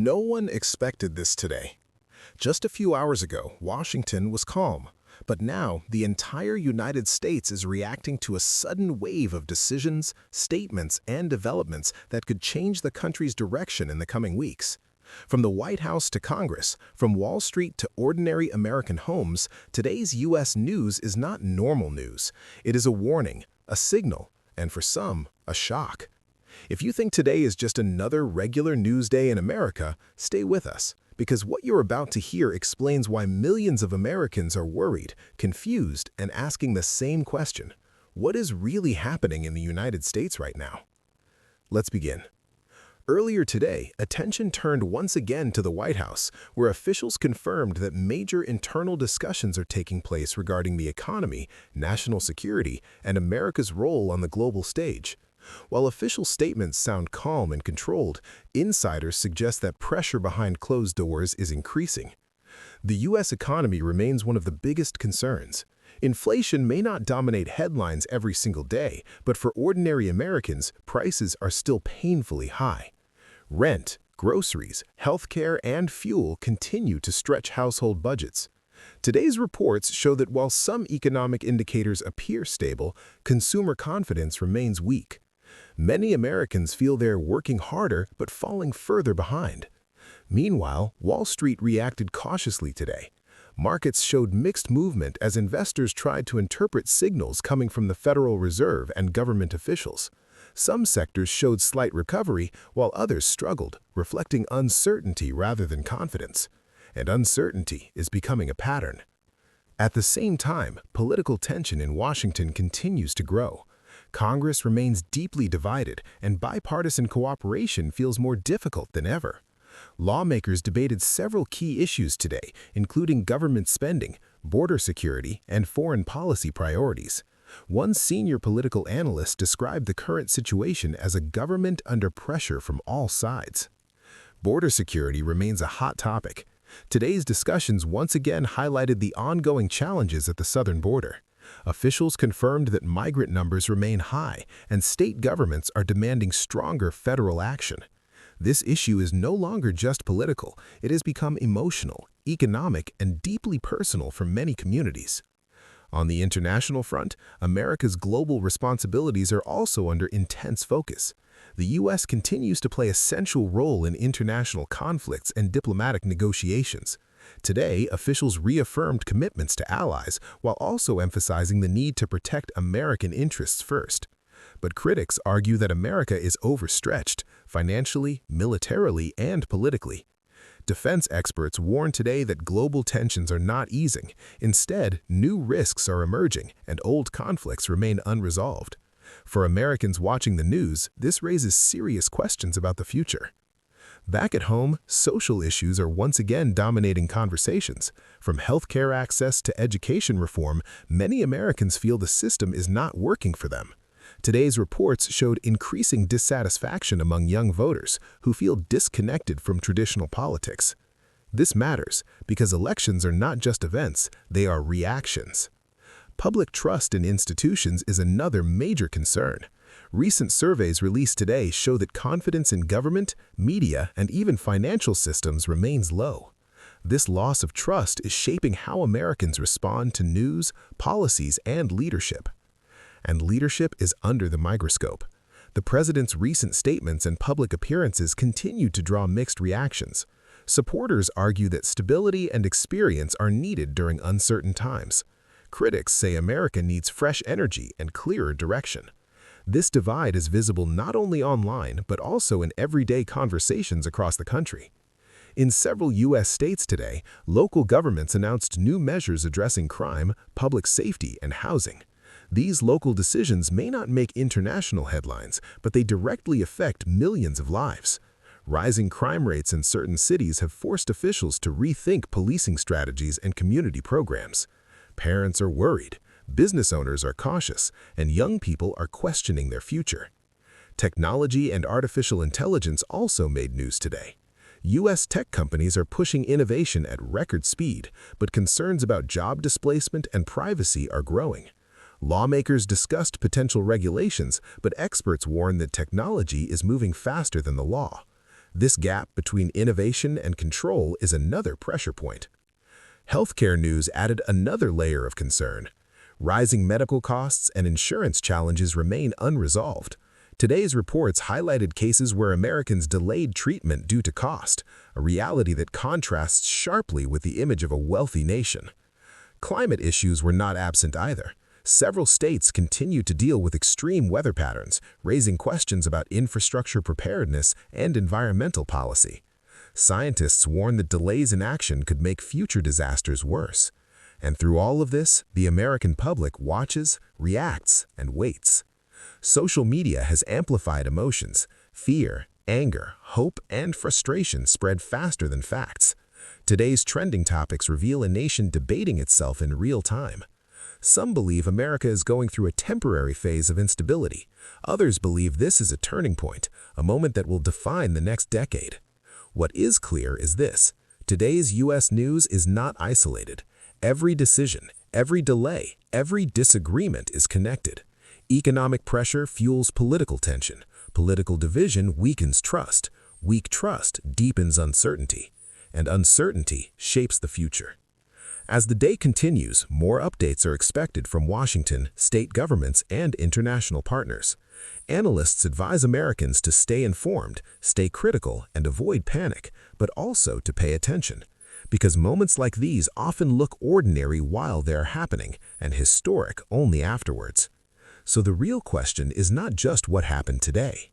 No one expected this today. Just a few hours ago, Washington was calm, but now the entire United States is reacting to a sudden wave of decisions, statements, and developments that could change the country's direction in the coming weeks. From the White House to Congress, from Wall Street to ordinary American homes, today's U.S. news is not normal news. It is a warning, a signal, and for some, a shock. If you think today is just another regular news day in America, stay with us, because what you're about to hear explains why millions of Americans are worried, confused, and asking the same question: what is really happening in the United States right now? Let's begin. Earlier today, attention turned once again to the White House, where officials confirmed that major internal discussions are taking place regarding the economy, national security, and America's role on the global stage. While official statements sound calm and controlled, insiders suggest that pressure behind closed doors is increasing. The U.S. economy remains one of the biggest concerns. Inflation may not dominate headlines every single day, but for ordinary Americans, prices are still painfully high. Rent, groceries, healthcare, and fuel continue to stretch household budgets. Today's reports show that while some economic indicators appear stable, consumer confidence remains weak. Many Americans feel they're working harder but falling further behind. Meanwhile, Wall Street reacted cautiously today. Markets showed mixed movement as investors tried to interpret signals coming from the Federal Reserve and government officials. Some sectors showed slight recovery, while others struggled, reflecting uncertainty rather than confidence. And uncertainty is becoming a pattern. At the same time, political tension in Washington continues to grow. Congress remains deeply divided, and bipartisan cooperation feels more difficult than ever. Lawmakers debated several key issues today, including government spending, border security, and foreign policy priorities. One senior political analyst described the current situation as a government under pressure from all sides. Border security remains a hot topic. Today's discussions once again highlighted the ongoing challenges at the southern border. Officials confirmed that migrant numbers remain high, and state governments are demanding stronger federal action. This issue is no longer just political, it has become emotional, economic, and deeply personal for many communities. On the international front, America's global responsibilities are also under intense focus. The U.S. continues to play a central role in international conflicts and diplomatic negotiations. Today, officials reaffirmed commitments to allies while also emphasizing the need to protect American interests first. But critics argue that America is overstretched, financially, militarily, and politically. Defense experts warn today that global tensions are not easing. Instead, new risks are emerging, and old conflicts remain unresolved. For Americans watching the news, this raises serious questions about the future. Back at home, social issues are once again dominating conversations. From healthcare access to education reform, many Americans feel the system is not working for them. Today's reports showed increasing dissatisfaction among young voters who feel disconnected from traditional politics. This matters because elections are not just events, they are reactions. Public trust in institutions is another major concern. Recent surveys released today show that confidence in government, media, and even financial systems remains low. This loss of trust is shaping how Americans respond to news, policies, and leadership. And leadership is under the microscope. The president's recent statements and public appearances continue to draw mixed reactions. Supporters argue that stability and experience are needed during uncertain times. Critics say America needs fresh energy and clearer direction. This divide is visible not only online, but also in everyday conversations across the country. In several U.S. states today, local governments announced new measures addressing crime, public safety, and housing. These local decisions may not make international headlines, but they directly affect millions of lives. Rising crime rates in certain cities have forced officials to rethink policing strategies and community programs. Parents are worried, business owners are cautious, and young people are questioning their future. Technology and artificial intelligence also made news today. U.S. tech companies are pushing innovation at record speed, but concerns about job displacement and privacy are growing. Lawmakers discussed potential regulations, but experts warn that technology is moving faster than the law. This gap between innovation and control is another pressure point. Healthcare news added another layer of concern. Rising medical costs and insurance challenges remain unresolved. Today's reports highlighted cases where Americans delayed treatment due to cost, a reality that contrasts sharply with the image of a wealthy nation. Climate issues were not absent either. Several states continue to deal with extreme weather patterns, raising questions about infrastructure preparedness and environmental policy. Scientists warn that delays in action could make future disasters worse. And through all of this, the American public watches, reacts, and waits. Social media has amplified emotions. Fear, anger, hope, and frustration spread faster than facts. Today's trending topics reveal a nation debating itself in real time. Some believe America is going through a temporary phase of instability. Others believe this is a turning point, a moment that will define the next decade. What is clear is this: today's U.S. news is not isolated. Every decision, every delay, every disagreement is connected. Economic pressure fuels political tension. Political division weakens trust. Weak trust deepens uncertainty. And uncertainty shapes the future. As the day continues, more updates are expected from Washington, state governments, and international partners. Analysts advise Americans to stay informed, stay critical, and avoid panic, but also to pay attention. Because moments like these often look ordinary while they're happening and historic only afterwards. So the real question is not just what happened today.